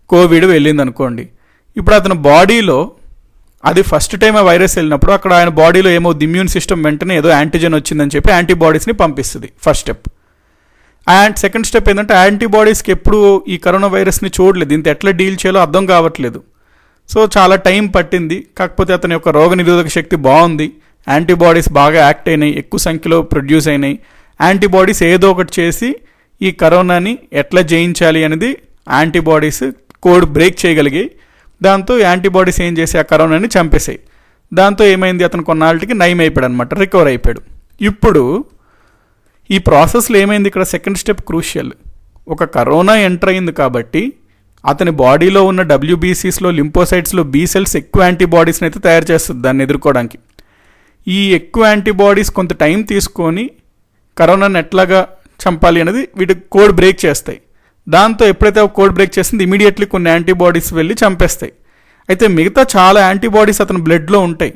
కోవిడ్ వెళ్ళింది అనుకోండి. ఇప్పుడు అతని బాడీలో అది ఫస్ట్ టైం ఆ వైరస్ వెళ్ళినప్పుడు అక్కడ ఆయన బాడీలో ఏమవుతుంది, ఇమ్యూన్ సిస్టమ్ వెంటనే ఏదో యాంటీజెన్ వచ్చిందని చెప్పి యాంటీబాడీస్ని పంపిస్తుంది, first step. And second step ఏంటంటే యాంటీబాడీస్కి ఎప్పుడు ఈ కరోనా వైరస్ని చూడలేదు, దీంతో ఎట్లా డీల్ చేయాలో అర్థం కావట్లేదు. సో చాలా టైం పట్టింది, కాకపోతే అతని యొక్క రోగనిరోధక శక్తి బాగుంది, యాంటీబాడీస్ బాగా యాక్ట్ అయినాయి, ఎక్కువ సంఖ్యలో ప్రొడ్యూస్ అయినాయి. యాంటీబాడీస్ ఏదో ఒకటి చేసి ఈ కరోనాని ఎట్లా జయించాలి అనేది యాంటీబాడీస్ కోడ్ బ్రేక్ చేయగలిగాయి. దాంతో యాంటీబాడీస్ ఏం చేసి ఆ కరోనాని చంపేసాయి. దాంతో ఏమైంది, అతను కొన్నాళ్ళకి నయం అయిపోయాడు అనమాట, రికవర్ అయిపోయాడు. ఇప్పుడు ఈ ప్రాసెస్లో ఏమైంది, ఇక్కడ సెకండ్ స్టెప్ క్రూషియల్. ఒక కరోనా ఎంటర్ అయింది కాబట్టి అతని బాడీలో ఉన్న డబ్ల్యూబీసీస్లో లింపోసైట్స్లో బీ సెల్స్ ఎక్కువ యాంటీబాడీస్ని అయితే తయారు చేస్తుంది దాన్ని ఎదుర్కోవడానికి. ఈ ఎక్కువ యాంటీబాడీస్ కొంత టైం తీసుకొని కరోనాని ఎట్లాగా చంపాలి అనేది వీటికి కోడ్ బ్రేక్ చేస్తాయి. దాంతో ఎప్పుడైతే కోడ్ బ్రేక్ చేసింది ఇమీడియట్లీ కొన్ని యాంటీబాడీస్ వెళ్ళి చంపేస్తాయి. అయితే మిగతా చాలా యాంటీబాడీస్ అతని బ్లడ్లో ఉంటాయి,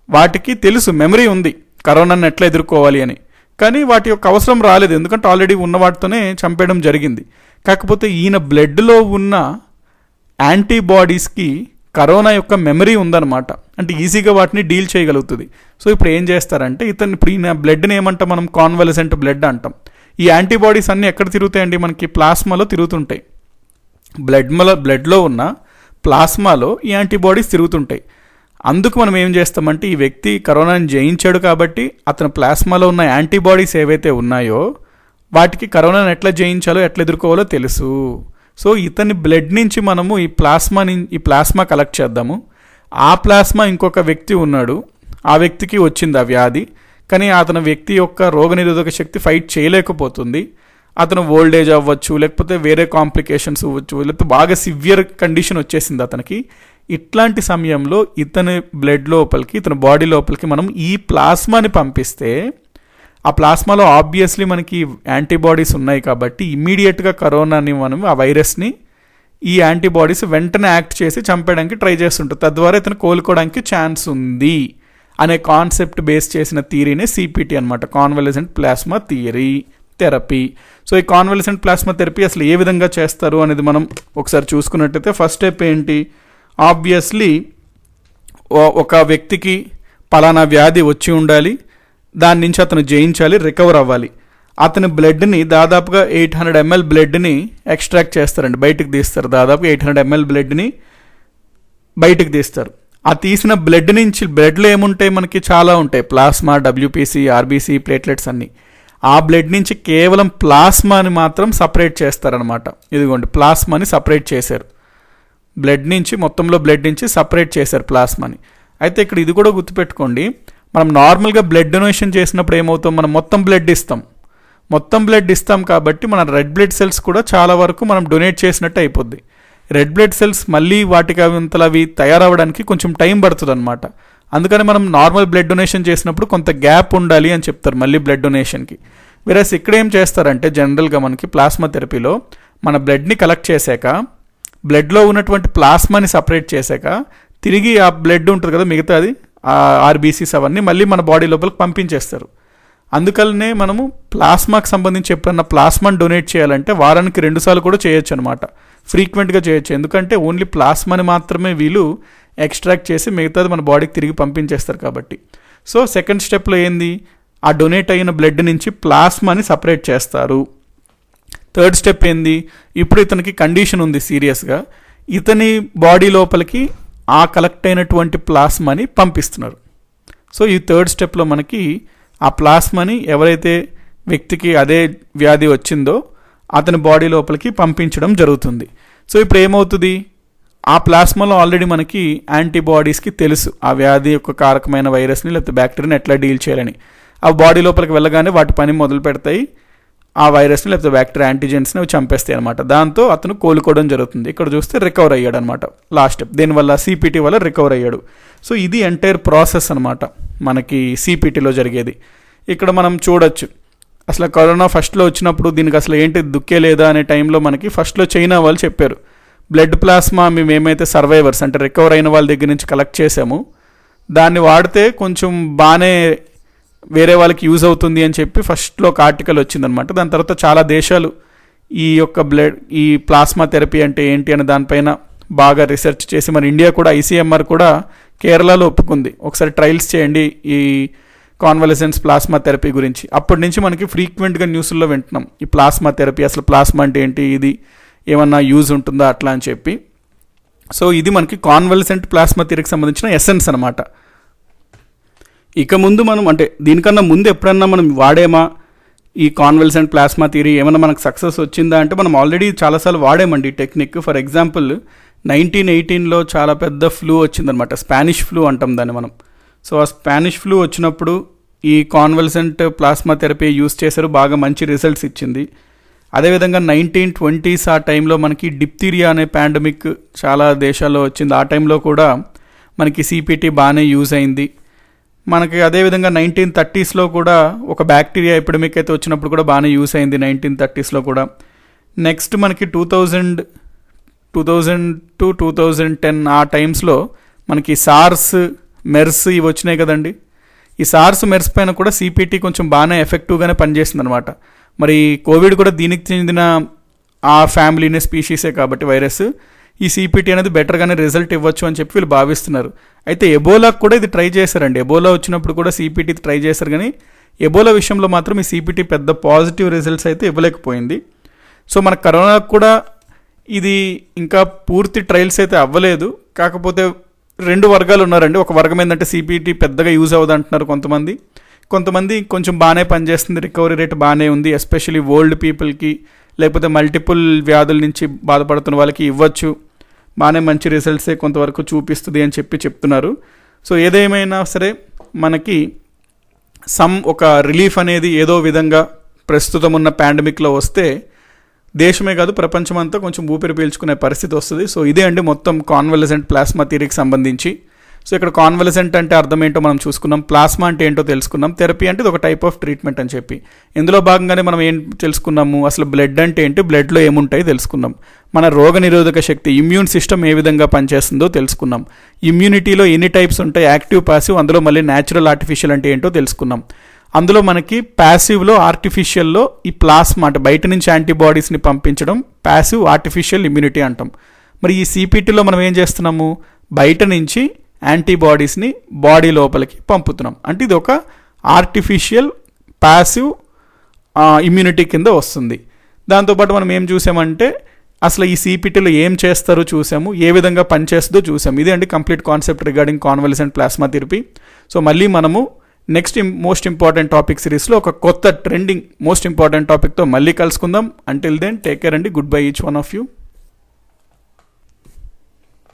వాటికి తెలుసు, మెమరీ ఉంది కరోనాని ఎట్లా ఎదుర్కోవాలి అని. కానీ వాటి యొక్క అవసరం రాలేదు, ఎందుకంటే ఆల్రెడీ ఉన్న వాటితోనే చంపేయడం జరిగింది. కాకపోతే ఈయన బ్లడ్లో ఉన్న యాంటీబాడీస్కి కరోనా యొక్క మెమరీ ఉందన్నమాట, అంటే ఈజీగా వాటిని డీల్ చేయగలుగుతుంది. సో ఇప్పుడు ఏం చేస్తారంటే ఇప్పుడు ఈయన బ్లడ్ని ఏమంటాం మనం, కాన్వాలసెంట్ బ్లడ్ అంటాం. ఈ యాంటీబాడీస్ అన్నీ ఎక్కడ తిరుగుతాయండి, మనకి ప్లాస్మాలో తిరుగుతుంటాయి. బ్లడ్లో ఉన్న ప్లాస్మాలో ఈ యాంటీబాడీస్ తిరుగుతుంటాయి. అందుకు మనం ఏం చేస్తామంటే ఈ వ్యక్తి కరోనాని జయించాడు కాబట్టి అతని ప్లాస్మాలో ఉన్న యాంటీబాడీస్ ఏవైతే ఉన్నాయో వాటికి కరోనాని ఎట్లా జయించాలో ఎట్లా ఎదుర్కోవాలో తెలుసు. సో ఇతని బ్లడ్ నుంచి మనము ఈ ప్లాస్మా కలెక్ట్ చేద్దాము. ఆ ప్లాస్మా ఇంకొక వ్యక్తి ఉన్నాడు, ఆ వ్యక్తికి వచ్చింది ఆ వ్యాధి, కానీ అతని వ్యక్తి యొక్క రోగనిరోధక శక్తి ఫైట్ చేయలేకపోతుంది. అతను ఓల్డ్ ఏజ్ అవ్వచ్చు, లేకపోతే వేరే కాంప్లికేషన్స్ అవ్వచ్చు, లేకపోతే బాగా సివియర్ కండిషన్ వచ్చేసింది అతనికి. ఇట్లాంటి సమయంలో ఇతని బ్లడ్ లోపలికి, ఇతని బాడీ లోపలికి మనం ఈ ప్లాస్మాని పంపిస్తే ఆ ప్లాస్మాలో ఆబ్వియస్లీ మనకి యాంటీబాడీస్ ఉన్నాయి కాబట్టి ఇమ్మీడియట్గా కరోనాని మనం ఆ వైరస్ని ఈ యాంటీబాడీస్ వెంటనే యాక్ట్ చేసి చంపేయడానికి ట్రై చేస్తుంటుంది. తద్వారా ఇతను కోలుకోవడానికి ఛాన్స్ ఉంది అనే కాన్సెప్ట్ బేస్ చేసిన థియరీనే సిపిటి అనమాట, కాన్వాలసెంట్ ప్లాస్మా థెరపీ. సో ఈ కాన్వాలసెంట్ ప్లాస్మా థెరపీ అసలు ఏ విధంగా చేస్తారు అనేది మనం ఒకసారి చూసుకున్నట్టయితే ఫస్ట్ స్టెప్ ఏంటి, ఆబ్వియస్లీ ఒక వ్యక్తికి పలానా వ్యాధి వచ్చి ఉండాలి, దాని నుంచి అతను జయించాలి, రికవర్ అవ్వాలి. అతని బ్లడ్ని దాదాపుగా 800 ml బ్లడ్ని ఎక్స్ట్రాక్ట్ చేస్తారండి, బయటకు తీస్తారు. దాదాపు 800 ml బ్లడ్ని బయటకు తీస్తారు. ఆ తీసిన బ్లడ్ నుంచి, బ్లడ్లో ఏముంటాయి మనకి చాలా ఉంటాయి, ప్లాస్మా, డబ్ల్యూపీసీ, ఆర్బీసీ, ప్లేట్లెట్స్ అన్నీ. ఆ బ్లడ్ నుంచి కేవలం ప్లాస్మాని మాత్రం సపరేట్ చేస్తారనమాట. ఇదిగోండి ప్లాస్మాని సపరేట్ చేశారు, బ్లడ్ నుంచి, మొత్తంలో బ్లడ్ నుంచి సపరేట్ చేశారు ప్లాస్మాని. అయితే ఇక్కడ ఇది కూడా గుర్తుపెట్టుకోండి, మనం నార్మల్గా బ్లడ్ డొనేషన్ చేసినప్పుడు ఏమవుతాం, మనం మొత్తం బ్లడ్ ఇస్తాం కాబట్టి మన రెడ్ బ్లడ్ సెల్స్ కూడా చాలా వరకు మనం డొనేట్ చేసినట్టు అయిపోద్ది. రెడ్ బ్లడ్ సెల్స్ మళ్ళీ వాటికి అవి తయారవడానికి కొంచెం టైం పడుతుంది అనమాట. అందుకని మనం నార్మల్ బ్లడ్ డొనేషన్ చేసినప్పుడు కొంత గ్యాప్ ఉండాలి అని చెప్తారు మళ్ళీ బ్లడ్ డొనేషన్కి. వేరేస్ ఇక్కడ ఏం చేస్తారంటే జనరల్గా మనకి ప్లాస్మా థెరపీలో మన బ్లడ్ని కలెక్ట్ చేశాక, బ్లడ్లో ఉన్నటువంటి ప్లాస్మాని సపరేట్ చేశాక, తిరిగి ఆ బ్లడ్ ఉంటుంది కదా మిగతాది, ఆర్బీసీస్ అవన్నీ మళ్ళీ మన బాడీ లోపలికి పంపించేస్తారు. అందుకనే మనము ప్లాస్మాకి సంబంధించి ఎప్పుడన్నా ప్లాస్మాని డొనేట్ చేయాలంటే వారానికి 2 సార్లు కూడా చేయొచ్చు అనమాట, ఫ్రీక్వెంట్గా చేయొచ్చు. ఎందుకంటే ఓన్లీ ప్లాస్మాని మాత్రమే వీళ్ళు ఎక్స్ట్రాక్ట్ చేసి మిగతాది మన బాడీకి తిరిగి పంపించేస్తారు కాబట్టి. సో సెకండ్ స్టెప్లో ఏంది, ఆ డొనేట్ అయిన బ్లడ్ నుంచి ప్లాస్మాని సపరేట్ చేస్తారు. థర్డ్ స్టెప్ ఏంది, ఇప్పుడు ఇతనికి కండిషన్ ఉంది సీరియస్గా, ఇతని బాడీ లోపలికి ఆ కలెక్ట్ అయినటువంటి ప్లాస్మాని పంపిస్తున్నారు. సో ఈ థర్డ్ స్టెప్లో మనకి ఆ ప్లాస్మాని ఎవరైతే వ్యక్తికి అదే వ్యాధి వచ్చిందో అతని బాడీ లోపలికి పంపించడం జరుగుతుంది. సో ఇప్పుడు ఏమవుతుంది, ఆ ప్లాస్మాలో ఆల్రెడీ మనకి యాంటీబాడీస్కి తెలుసు ఆ వ్యాధి యొక్క కారకమైన వైరస్ని లేకపోతే బ్యాక్టీరియాని ఎట్లా డీల్ చేయాలని. ఆ బాడీ లోపలికి వెళ్ళగానే వాటి పని మొదలు పెడతాయి, ఆ వైరస్ని లేకపోతే బ్యాక్టీరియా యాంటీజెన్స్ని అవి చంపేస్తాయి అనమాట. దాంతో అతను కోలుకోవడం జరుగుతుంది. ఇక్కడ చూస్తే రికవర్ అయ్యాడు అనమాట లాస్ట్ స్టెప్, దీనివల్ల సిపిటి వల్ల రికవర్ అయ్యాడు. సో ఇది ఎంటైర్ ప్రాసెస్ అనమాట మనకి సిపిటిలో జరిగేది. ఇక్కడ మనం చూడొచ్చు అసలు కరోనా ఫస్ట్లో వచ్చినప్పుడు దీనికి అసలు ఏంటి దుక్కే లేదా అనే టైంలో మనకి ఫస్ట్లో చైనా వాళ్ళు చెప్పారు, బ్లడ్ ప్లాస్మా మేము ఏమైతే సర్వైవర్స్ అంటే రికవర్ అయిన వాళ్ళ దగ్గర నుంచి కలెక్ట్ చేసామో దాన్ని వాడితే కొంచెం బాగానే వేరే వాళ్ళకి యూజ్ అవుతుంది అని చెప్పి ఫస్ట్లో ఒక ఆర్టికల్ వచ్చిందనమాట. దాని తర్వాత చాలా దేశాలు ఈ యొక్క ఈ ప్లాస్మా థెరపీ అంటే ఏంటి అనే దానిపైన బాగా రీసెర్చ్ చేసి మన ఇండియా కూడా ICMR కూడా కేరళలో ఒప్పుకుంది, ఒకసారి ట్రయల్స్ చేయండి ఈ కాన్వలసెన్స్ ప్లాస్మా థెరపీ గురించి. అప్పటి నుంచి మనకి ఫ్రీక్వెంట్గా న్యూస్లో వింటున్నాం ఈ ప్లాస్మా థెరపీ, అసలు ప్లాస్మా అంటే ఏంటి, ఇది ఏమన్నా యూజ్ ఉంటుందా అట్లా అని చెప్పి. సో ఇది మనకి కాన్వలసెంట్ ప్లాస్మా థియరీకి సంబంధించిన ఎసెన్స్ అనమాట. ఇక ముందు మనం అంటే దీనికన్నా ముందు ఎప్పుడన్నా మనం వాడేమా ఈ కాన్వలసెంట్ ప్లాస్మా థియరీ, ఏమైనా మనకు సక్సెస్ వచ్చిందా అంటే మనం ఆల్రెడీ చాలాసార్లు వాడామండి ఈ టెక్నిక్. ఫర్ ఎగ్జాంపుల్ 1918లో చాలా పెద్ద ఫ్లూ వచ్చిందనమాట, స్పానిష్ ఫ్లూ అంటాం దాన్ని మనం. సో ఆ స్పానిష్ ఫ్లూ వచ్చినప్పుడు ఈ కాన్వలసెంట్ ప్లాస్మా థెరపీ యూస్ చేశారు, బాగా మంచి రిజల్ట్స్ ఇచ్చింది. అదేవిధంగా 1920s ఆ టైంలో మనకి డిప్తీరియా అనే పాండమిక్ చాలా దేశాల్లో వచ్చింది, ఆ టైంలో కూడా మనకి CPT బాగానే యూజ్ అయింది మనకి. అదేవిధంగా 1930sలో కూడా ఒక బ్యాక్టీరియా ఎపిడమిక్ అయితే వచ్చినప్పుడు కూడా బాగానే యూజ్ అయింది 1930sలో కూడా. నెక్స్ట్ మనకి 2000 to 2010 ఆ టైమ్స్లో మనకి సార్స్, మెర్స్ ఇవి వచ్చినాయి కదండి. ఈ సార్స్, మెర్స్ పైన కూడా CPT కొంచెం బాగానే ఎఫెక్టివ్గానే పనిచేస్తుంది అనమాట. మరి కోవిడ్ కూడా దీనికి చెందిన ఆ ఫ్యామిలీనే, స్పీషీసే కాబట్టి వైరస్, ఈ CPT అనేది బెటర్గానే రిజల్ట్ ఇవ్వచ్చు అని చెప్పి వీళ్ళు భావిస్తున్నారు. అయితే ఎబోలాకు కూడా ఇది ట్రై చేశారండి, ఎబోలా వచ్చినప్పుడు కూడా CPT ట్రై చేశారు, కానీ ఎబోలా విషయంలో మాత్రం ఈ CPT పెద్ద పాజిటివ్ రిజల్ట్స్ అయితే ఇవ్వలేకపోయింది. సో మన కరోనాకు కూడా ఇది ఇంకా పూర్తి ట్రయల్స్ అయితే అవ్వలేదు. కాకపోతే రెండు వర్గాలు ఉన్నారండి. ఒక వర్గం ఏంటంటే CPT పెద్దగా యూజ్ అవ్వదు అంటున్నారు కొంతమంది కొంచెం బాగానే పనిచేస్తుంది, రికవరీ రేట్ బాగానే ఉంది, ఎస్పెషల్లీ ఓల్డ్ పీపుల్కి లేకపోతే మల్టిపుల్ వ్యాధుల నుంచి బాధపడుతున్న వాళ్ళకి ఇవ్వచ్చు, బాగానే మంచి రిజల్ట్సే కొంతవరకు చూపిస్తుంది అని చెప్తున్నారు. సో ఏదేమైనా సరే మనకి ఒక రిలీఫ్ అనేది ఏదో విధంగా ప్రస్తుతం ఉన్న పాండమిక్లో వస్తే దేశమే కాదు ప్రపంచమంతా కొంచెం ఊపిరి పీల్చుకునే పరిస్థితి వస్తుంది. సో ఇదే అండి మొత్తం కాన్వలసెంట్ ప్లాస్మా థియరీకి సంబంధించి. సో ఇక్కడ కాన్వలసెంట్ అంటే అర్థం ఏంటో మనం చూసుకున్నాం, ప్లాస్మా అంటే ఏంటో తెలుసుకున్నాం, థెరపీ అంటే ఇది ఒక టైప్ ఆఫ్ ట్రీట్మెంట్ అని చెప్పి. ఇందులో భాగంగానే మనం ఏం తెలుసుకున్నాము, అసలు బ్లడ్ అంటే ఏంటి, బ్లడ్లో ఏముంటాయి తెలుసుకున్నాం, మన రోగ నిరోధక శక్తి ఇమ్యూన్ సిస్టమ్ ఏ విధంగా పనిచేస్తుందో తెలుసుకున్నాం, ఇమ్యూనిటీలో ఎన్ని టైప్స్ ఉంటాయి, యాక్టివ్, పాసివ్, అందులో మళ్ళీ న్యాచురల్, ఆర్టిఫిషియల్ అంటే ఏంటో తెలుసుకున్నాం. అందులో మనకి ప్యాసివ్లో, ఆర్టిఫిషియల్లో ఈ ప్లాస్మా అంటే బయట నుంచి యాంటీబాడీస్ని పంపించడం ప్యాసివ్ ఆర్టిఫిషియల్ ఇమ్యూనిటీ అంటాం. మరి ఈ CPTలో మనం ఏం చేస్తున్నాము, బయట నుంచి యాంటీబాడీస్ని బాడీ లోపలికి పంపుతున్నాం, అంటే ఇది ఒక ఆర్టిఫిషియల్ ప్యాసివ్ ఇమ్యూనిటీ కింద వస్తుంది. దాంతోపాటు మనం ఏం చూసామంటే అసలు ఈ CPTలో ఏం చేస్తారో చూసాము, ఏ విధంగా పనిచేస్తుందో చూసాము. ఇదే అండి complete concept regarding convalescent plasma therapy. So మళ్ళీ మనము నెక్స్ట్ మోస్ట్ ఇంపార్టెంట్ టాపిక్ సిరీస్లో ఒక కొత్త ట్రెండింగ్ మోస్ట్ ఇంపార్టెంట్ టాపిక్తో మళ్ళీ కలుసుకుందాం. అంటిల్ దెన్ టేక్ కేర్ అండి, good bye each one of you.